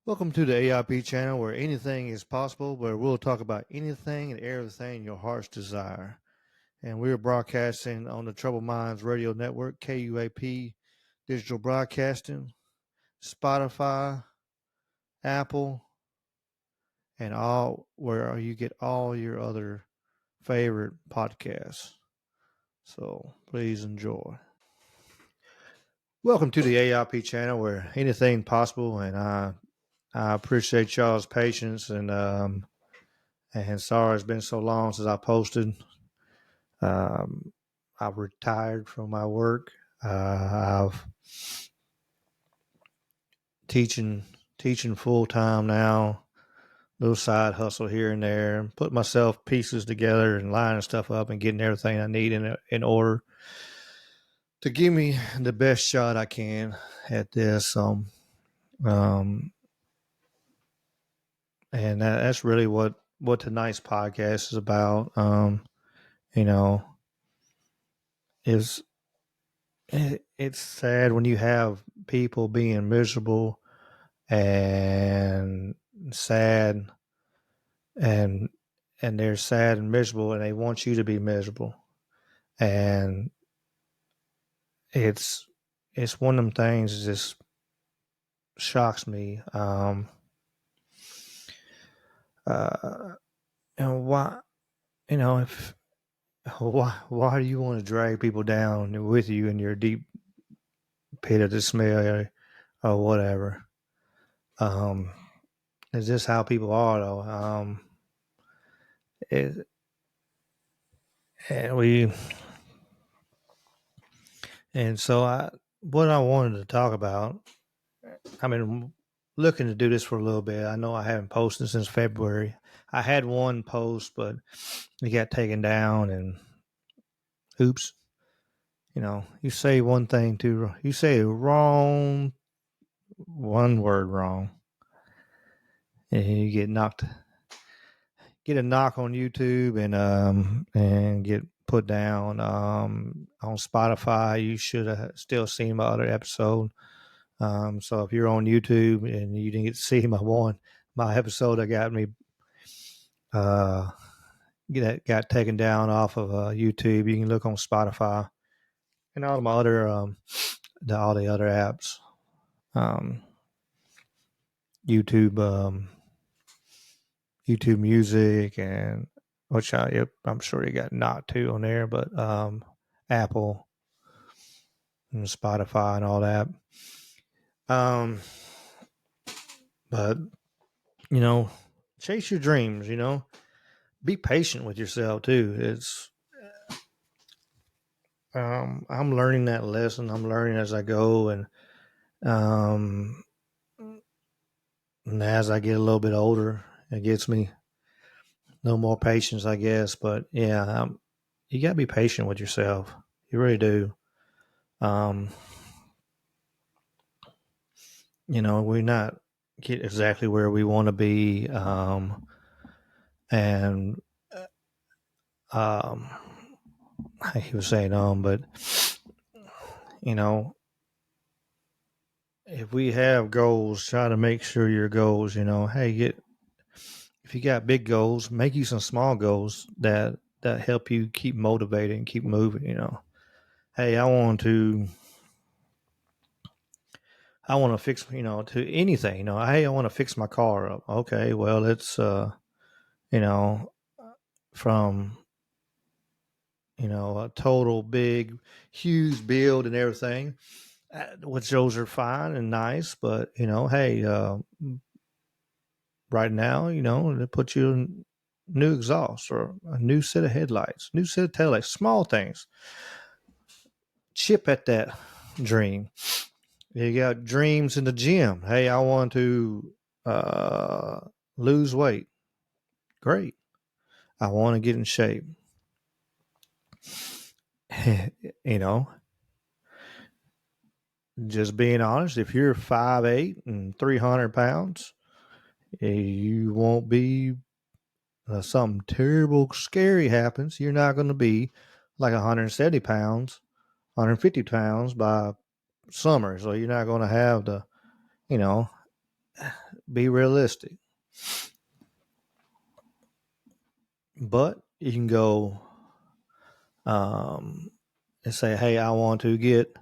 Welcome to the AIP channel where anything is possible, where we'll talk about anything and everything your heart's desire. And we're broadcasting on the Troubled Minds Radio Network, KUAP Digital Broadcasting, Spotify, Apple, and all where you get all your other favorite podcasts. So please enjoy. Welcome to the AIP channel where anything possible, and I appreciate y'all's patience and sorry it's been so long since I posted. I've retired from my work. I've teaching full time now. Little side hustle here and there. Put myself pieces together and lining stuff up and getting everything I need in order to give me the best shot I can at this. Um, and that's really what tonight's podcast is about. You know, is it's sad when you have people being miserable and sad and they're sad and miserable and they want you to be miserable, and it's one of them things that just shocks me. Uh and why, if why do you want to drag people down with you in your deep pit of despair or whatever? um is this how people are though? It, and we and so I what I wanted to talk about, I mean, looking to do this for a little bit. I know I haven't posted since February. I had one post, but it got taken down, and oops, you say one thing too, you say wrong, one word wrong, and you get a knock on YouTube and get put down. On Spotify, you should have still seen my other episode. So if you're on YouTube and you didn't get to see my episode that got me uh got taken down off of YouTube, you can look on Spotify and all my other all the other apps, um, YouTube, YouTube Music, and I'm sure you got Not too on there, but Apple and Spotify and all that. Um, but you know, chase your dreams. Be patient with yourself too. I'm learning that lesson. I'm learning as I go, um, and as I get a little bit older, it gets me no more patience, I guess. But yeah, you got to be patient with yourself. You really do. Um, we're not get exactly where we want to be, and um, he was saying but you know, if we have goals, try to make sure your goals, hey, if you got big goals, make you some small goals that help you keep motivated and keep moving. Hey, I want to fix, to anything. Hey, I want to fix my car up. Okay, well, it's you know, from a total big, huge build and everything, which those are fine and nice, but hey, right now, to put you in new exhaust or a new set of headlights, new set of taillights, small things. Chip at that dream. You got dreams in the gym. Hey, I want to uh, lose weight. Great. I want to get in shape. you know, just being honest, if you're 5'8" and 300 pounds, you won't be something terrible, scary happens. You're not going to be like 170 pounds, 150 pounds by summer. So you're not going to have you know, be realistic. But you can go and say, hey, I want to get,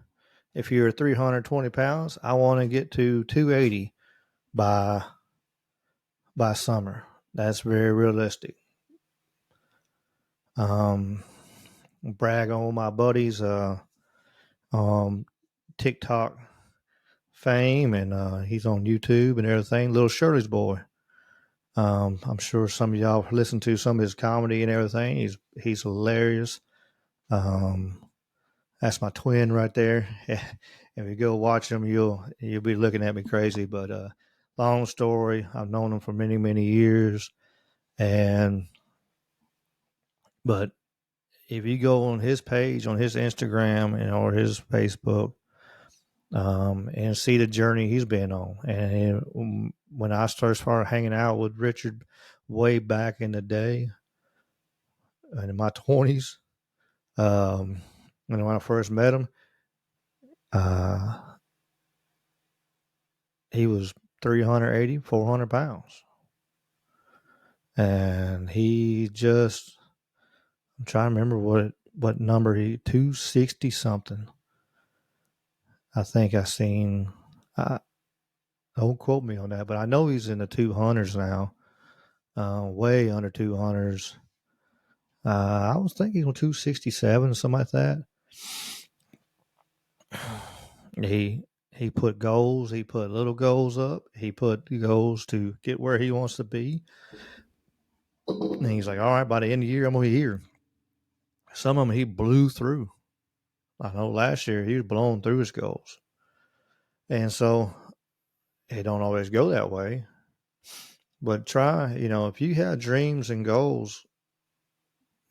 if you're 320 pounds, I want to get to 280 by summer. That's very realistic. Brag on my buddies TikTok fame, and he's on YouTube and everything. Little Shirley's boy. I'm sure some of y'all listen to some of his comedy and everything. He's hilarious. That's my twin right there. If you go watch him, you'll be looking at me crazy. But long story, I've known him for many, many years, but if you go on his page, on his Instagram or his Facebook, and see the journey he's been on, and when I started hanging out with Richard way back in the day, in my 20s, when I first met him, he was 380, 400 pounds. And he just, I'm trying to remember what number 260 something. I think I seen, don't quote me on that, but I know he's in the 200s now, way under 200s. I was thinking on 267, something like that. He put goals. He put little goals up. He put goals to get where he wants to be. And he's like, all right, by the end of the year, I'm going to be here. Some of them he blew through. I know last year he was blowing through his goals. And so it don't always go that way. But try, if you have dreams and goals,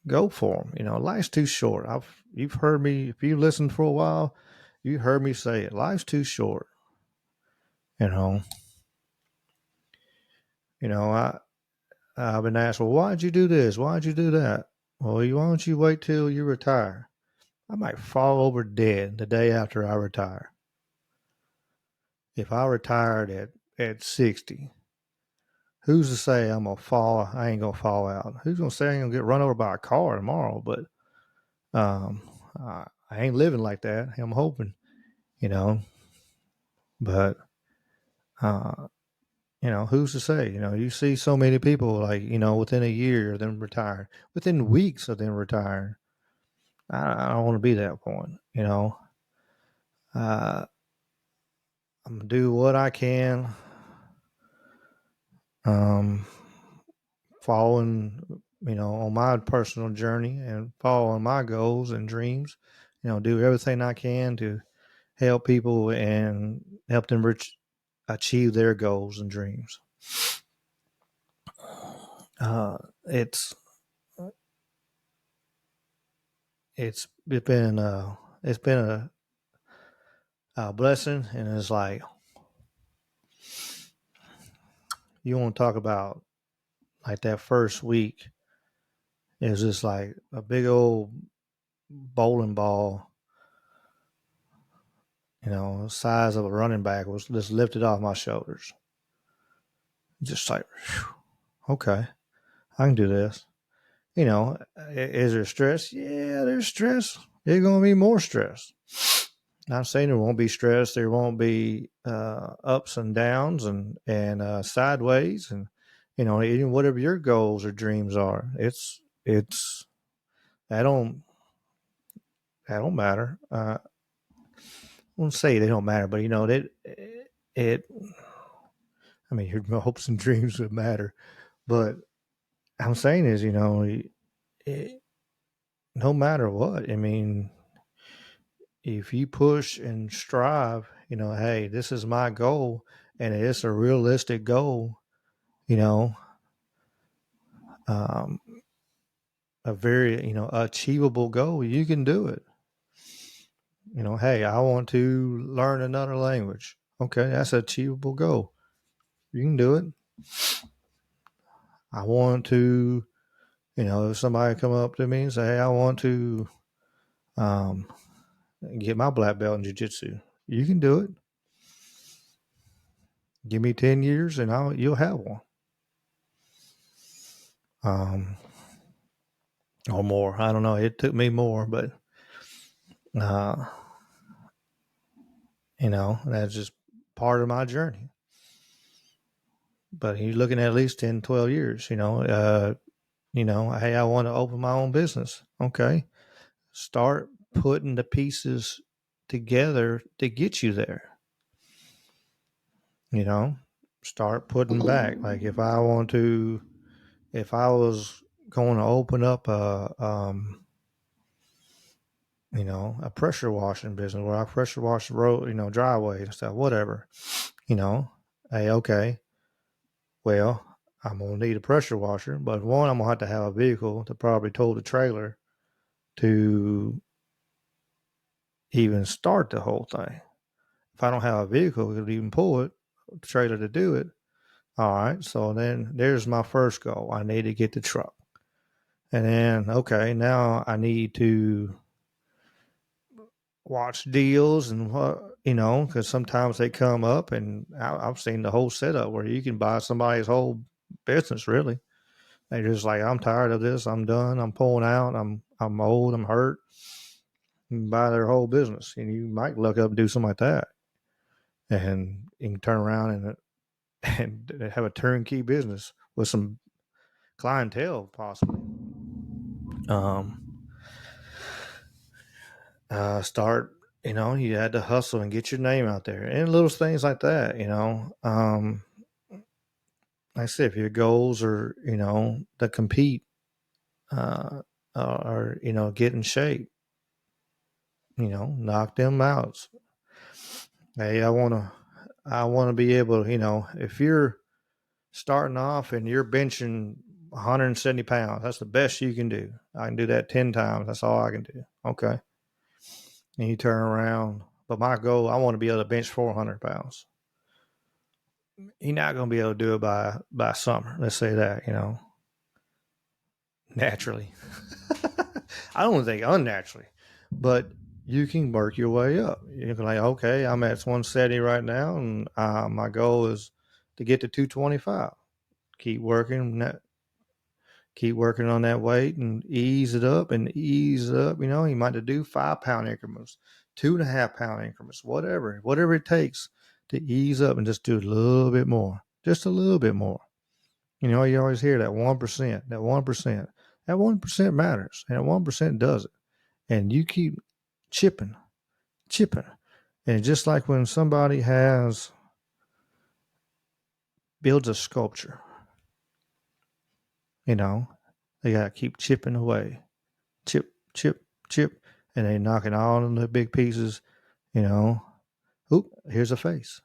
go for them. Life's too short. You've heard me, if you listened for a while, you heard me say it. Life's too short. I've been asked, well, why'd you do this? Why'd you do that? Well, why don't you wait till you retire? I might fall over dead the day after I retire. If I retired at 60, who's to say I'm going to fall? I ain't going to fall out. Who's going to say I'm going to get run over by a car tomorrow? But I ain't living like that. I'm hoping, but who's to say? You see so many people like, within a year of them retiring, within weeks of them retiring. I don't want to be that point, I'm going to do what I can, following, on my personal journey and following my goals and dreams, do everything I can to help people and help them achieve their goals and dreams. It's been a blessing, and it's like, you want to talk about like that first week is just like a big old bowling ball, size of a running back was just lifted off my shoulders. Just like, whew, okay, I can do this. Is there stress? Yeah, there's stress. There's going to be more stress. Not saying there won't be stress. There won't be ups and downs and sideways, and even whatever your goals or dreams are. It's that don't matter. I won't say they don't matter, but it. I mean, your hopes and dreams would matter, but I'm saying is, no matter what. I mean, if you push and strive, hey, this is my goal, and it's a realistic goal, a very, achievable goal, you can do it. Hey, I want to learn another language. Okay, that's an achievable goal. You can do it. I want to, if somebody come up to me and say, hey, I want to get my black belt in jiu-jitsu, you can do it. Give me 10 years and you'll have one. Or more. I don't know. It took me more, but, uh, that's just part of my journey. But you're looking at least 10, 12 years, hey, I want to open my own business. Okay. Start putting the pieces together to get you there. Start putting back. Like if I was going to open up a pressure washing business where I pressure wash the road, driveway and stuff, whatever, hey, okay, well, I'm going to need a pressure washer, but one, I'm going to have a vehicle to probably tow the trailer to even start the whole thing. If I don't have a vehicle to even pull it, the trailer to do it, all right, so then there's my first goal. I need to get the truck. And then, okay, now I need to watch deals and because sometimes they come up, and I've seen the whole setup where you can buy somebody's whole business. Really, they just like, I'm tired of this. I'm done. I'm pulling out. I'm old. I'm hurt. You can buy their whole business, and you might look up and do something like that, and you can turn around and have a turnkey business with some clientele possibly. Start, you had to hustle and get your name out there and little things like that, like I said, if your goals are, to compete, or, get in shape, knock them out. Hey, I want to be able to, if you're starting off and you're benching 170 pounds, that's the best you can do. I can do that 10 times. That's all I can do. Okay. And you turn around, but my goal, I want to be able to bench 400 pounds. You're not going to be able to do it by summer. Let's say that, naturally. I don't think unnaturally, but you can work your way up. You can like, okay, I'm at 170 right now, and my goal is to get to 225. Keep working on that weight and ease it up and ease it up. You might do 5 pound increments, 2.5 pound increments, whatever it takes to ease up and just do a little bit more, just a little bit more. You always hear that 1%, that 1%, that 1% matters, and that 1% does it. And you keep chipping, and just like when somebody builds a sculpture, they gotta keep chipping away, chip, chip, chip, and they knock it all into big pieces. Oop, here's a face,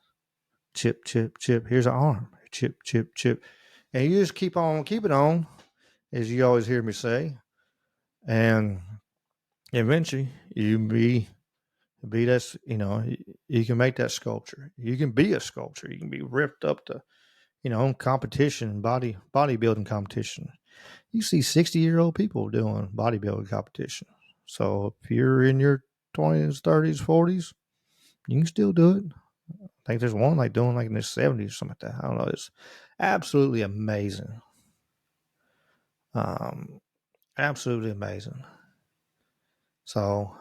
chip, chip, chip. Here's an arm, chip, chip, chip, and you just keep it on, as you always hear me say, and eventually you be that, you can make that sculpture. You can be a sculpture. You can be ripped up to, competition, bodybuilding competition. You see 60-year-old people doing bodybuilding competition. So if you're in your 20s, 30s, 40s, you can still do it. I think there's one like doing like in their 70s or something like that. I don't know. It's absolutely amazing. Absolutely amazing. So,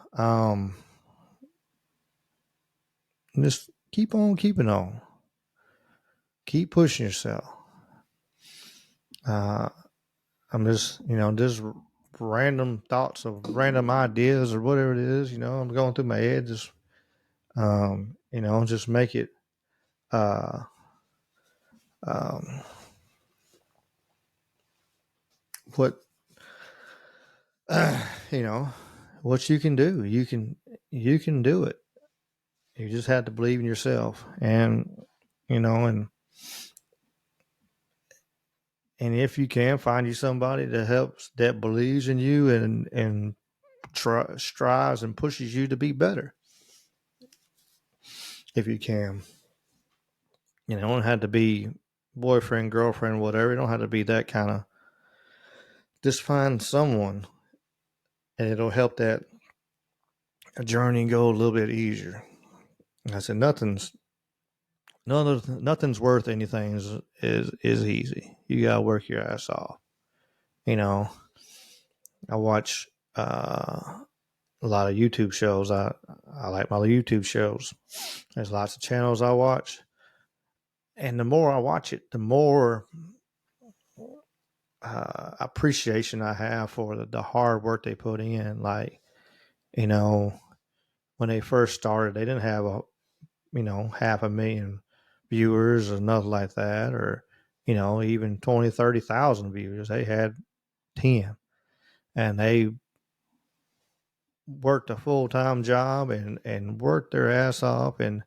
just keep on keeping on. Keep pushing yourself. I'm just random thoughts of random ideas or whatever it is, I'm going through my head. Just, just make it, uh, um, what, you know, what you can do. You can do it. You just have to believe in yourself, and, and if you can find you somebody that believes in you and strives and pushes you to be better. If you can, it don't have to be boyfriend, girlfriend, whatever. It don't have to be that kind of. Just find someone, and it'll help that journey go a little bit easier. I said nothing's nothing's worth anything is easy. You gotta work your ass off. You know, I watch a lot of YouTube shows. I like my YouTube shows. There's lots of channels I watch, and the more I watch it, the more appreciation I have for the hard work they put in. Like, you know, when they first started, they didn't have half a million viewers or nothing like that, or, even 20, 30,000 viewers. They had 10, and they worked a full-time job and worked their ass off and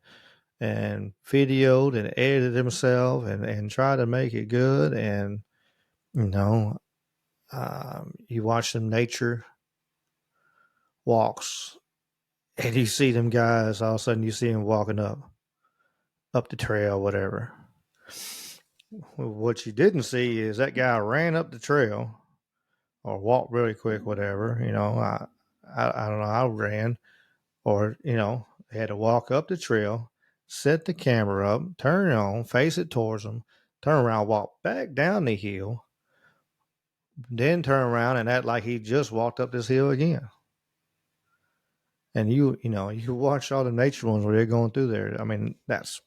videoed and edited themselves and tried to make it good. And, you know, you watch them nature walks and you see them guys, all of a sudden you see them walking up the trail, whatever. What you didn't see is that guy ran up the trail or walked really quick, whatever. I don't know how ran, or they had to walk up the trail, set the camera up, turn it on, face it towards them, turn around, walk back down the hill, then turn around and act like he just walked up this hill again. And you watch all the nature ones where they're going through there. I mean, that's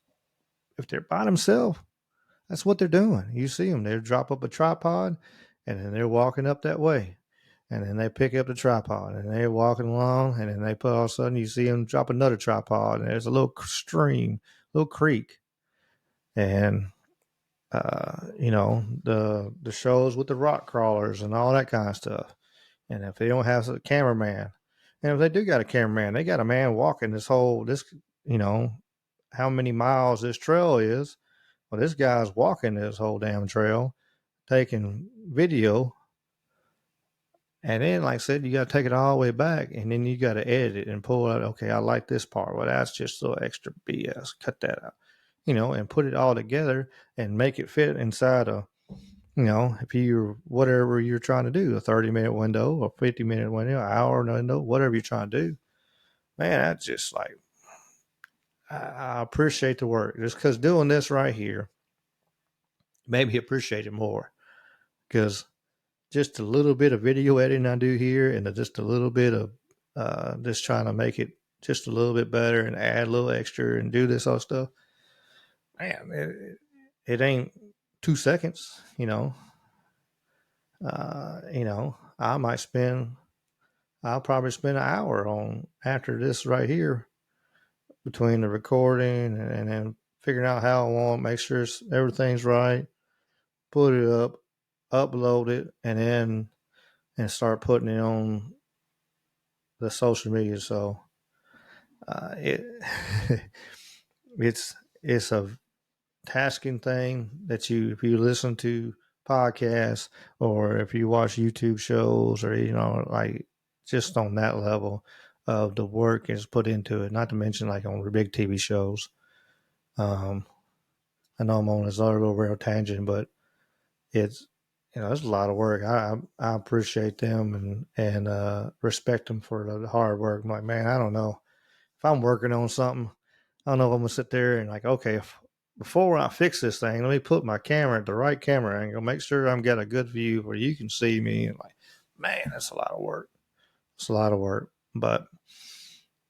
if they're by themselves, that's what they're doing. You see them, they drop up a tripod and then they're walking up that way. And then they pick up the tripod and they're walking along, and then they put, all of a sudden you see them drop another tripod and there's a little stream, little creek. And, the shows with the rock crawlers and all that kind of stuff. And if they don't have a cameraman, and if they do got a cameraman, they got a man walking how many miles this trail is. Well, this guy's walking this whole damn trail, taking video. And then, like I said, you got to take it all the way back, and then you got to edit it and pull out, okay, I like this part. Well, that's just a little extra BS. Cut that out, and put it all together and make it fit inside if you whatever you're trying to do, a 30-minute window, a 50-minute window, an hour window, whatever you're trying to do. Man, that's just like, I appreciate the work. Just because doing this right here made me appreciate it more, because just a little bit of video editing I do here, and just a little bit of just trying to make it just a little bit better and add a little extra and do this all stuff. Man, it ain't 2 seconds, I'll probably spend an hour on after this right here, between the recording and then figuring out how I want, make sure everything's right, put it up, upload it, and start putting it on the social media. So it it's a tasking thing that if you listen to podcasts or if you watch YouTube shows, or like just on that level of the work is put into it. Not to mention like on the big TV shows. I know I'm on this other little real tangent, but it's it's a lot of work. I appreciate them and respect them for the hard work. I'm like, man, I don't know if I'm working on something. I don't know if I'm gonna sit there and like, okay, before I fix this thing, let me put my camera at the right camera angle, make sure I'm got a good view where you can see me. And like, man, that's a lot of work. It's a lot of work, but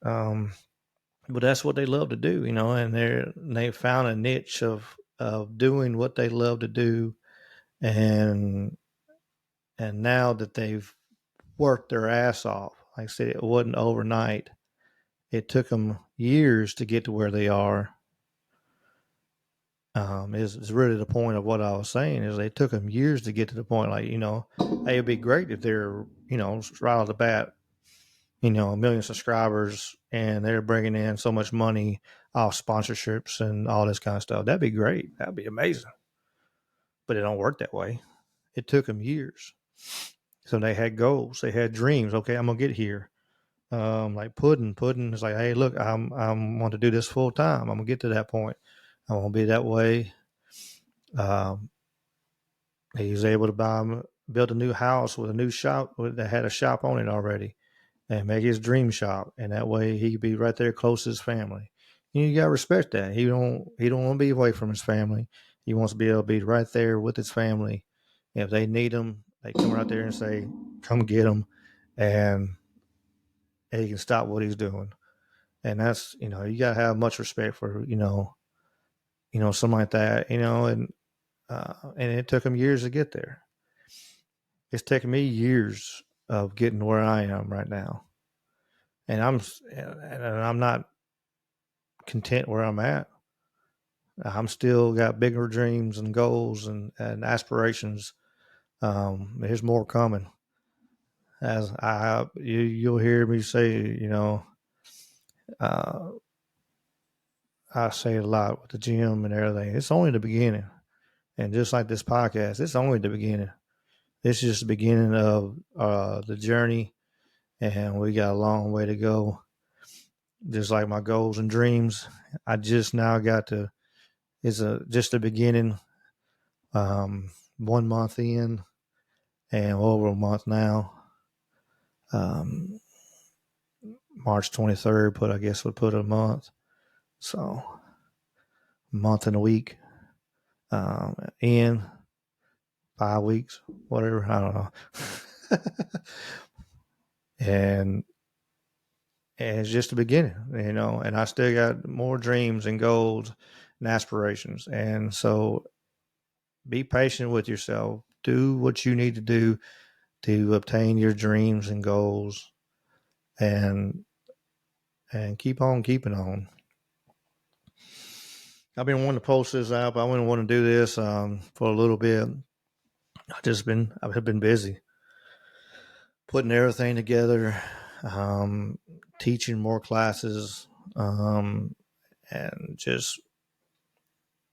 that's what they love to do, and they found a niche of doing what they love to do, and now that they've worked their ass off, like I said, it wasn't overnight. It took them years to get to where they are. Is really the point of what I was saying, is they took them years to get to the point. Like, it'd be great if they're, right off the bat, a million subscribers and they're bringing in so much money off sponsorships and all this kind of stuff. That'd be great. That'd be amazing. But it don't work that way. It took them years. So they had goals. They had dreams. Okay, I'm going to get here. Like Puddin is like, hey, look, I want to do this full time. I'm going to get to that point. I want to be that way. He was able to build a new house with a new shop that had a shop on it already, and make his dream shop. And that way he could be right there close to his family. You gotta respect that. He don't want to be away from his family. He wants to be able to be right there with his family. If they need him, they come out there and say, "Come get him," and he can stop what he's doing. And that's, you gotta have much respect for something like that. And it took him years to get there. It's taken me years of getting where I am right now, and I'm not content where I'm at. I'm still got bigger dreams and goals and aspirations. There's more coming. As you'll hear me say, uh, I say it a lot with the gym and everything. It's only the beginning, and just like this podcast, it's only the beginning. This is just the beginning of the journey, and we got a long way to go. Just like my goals and dreams, I just now got to. It's just the beginning. 1 month in, and over a month now. Um, March 23rd, would put a month. So, a month and a week. In 5 weeks, whatever. I don't know. and it's just the beginning, and I still got more dreams and goals and aspirations. And so be patient with yourself. Do what you need to do to obtain your dreams and goals, and keep on keeping on. I've been wanting to post this out, but I wouldn't want to do this for a little bit. I've been busy putting everything together, teaching more classes, and just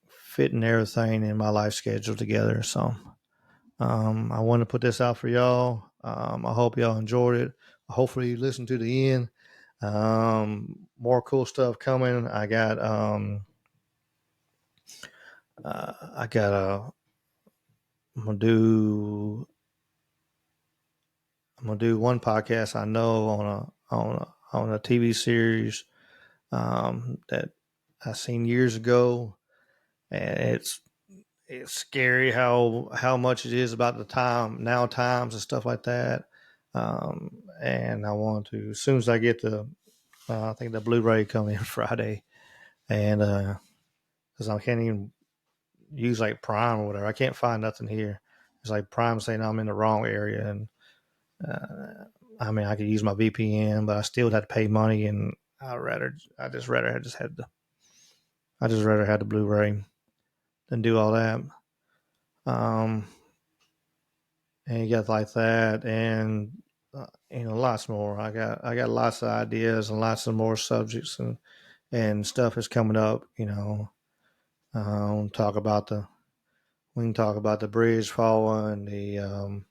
fitting everything in my life schedule together. So I want to put this out for y'all. I hope y'all enjoyed it. Hopefully you listened to the end. More cool stuff coming. I got I'm gonna do one podcast I know on a TV series that I seen years ago, and it's scary how much it is about the times and stuff like that. And I want to, as soon as I get I think the Blu-ray coming in Friday, and because I can't even use like Prime or whatever, I can't find nothing here. It's like Prime saying I'm in the wrong area, and I mean I could use my VPN, but I still would have to pay money, and I just rather have the Blu-ray than do all that. Um, and you got like that, and lots more. I got lots of ideas and lots of more subjects and stuff is coming up. Talk about we can talk about the bridge falling, the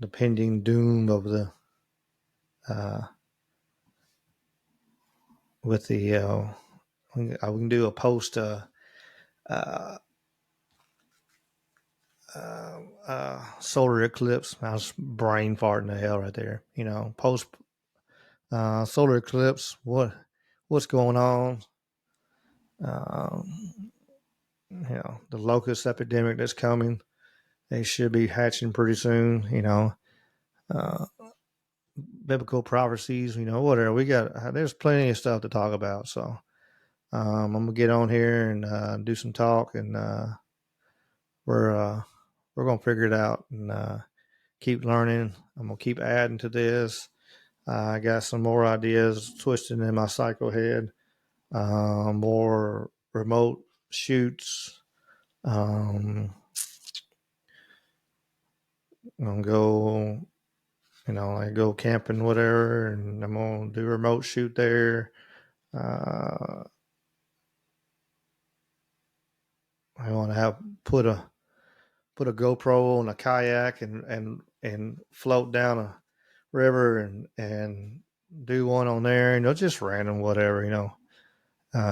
pending doom of the with the we can do a post uh, solar eclipse. I was brain farting the hell right there. Post solar eclipse. What's going on? The locust epidemic that's coming. They should be hatching pretty soon. Uh, biblical prophecies. Whatever we got. There's plenty of stuff to talk about. So I'm gonna get on here and do some talk, and we're gonna figure it out and keep learning. I'm gonna keep adding to this. I got some more ideas twisting in my psycho head. More remote shoots. I'm gonna go, I go camping, whatever, and I'm gonna do a remote shoot there. I want to have put a GoPro on a kayak and float down a river and do one on there. Just random whatever.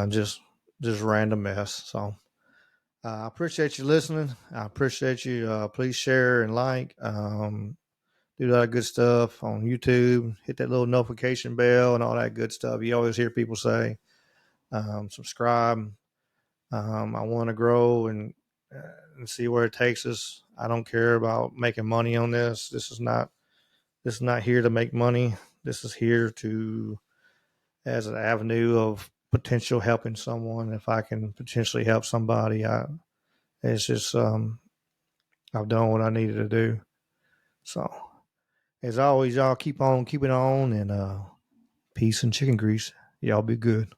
Just random mess. So I appreciate you listening. I appreciate you. Please share and like. Do a lot of good stuff on YouTube. Hit that little notification bell and all that good stuff. You always hear people say. subscribe. I want to grow and see where it takes us. I don't care about making money on this. This is not here to make money. This is here to as an avenue of potential helping someone. If I can potentially help somebody, it's just I've done what I needed to do. So as always, y'all keep on keeping on and peace and chicken grease. Y'all be good.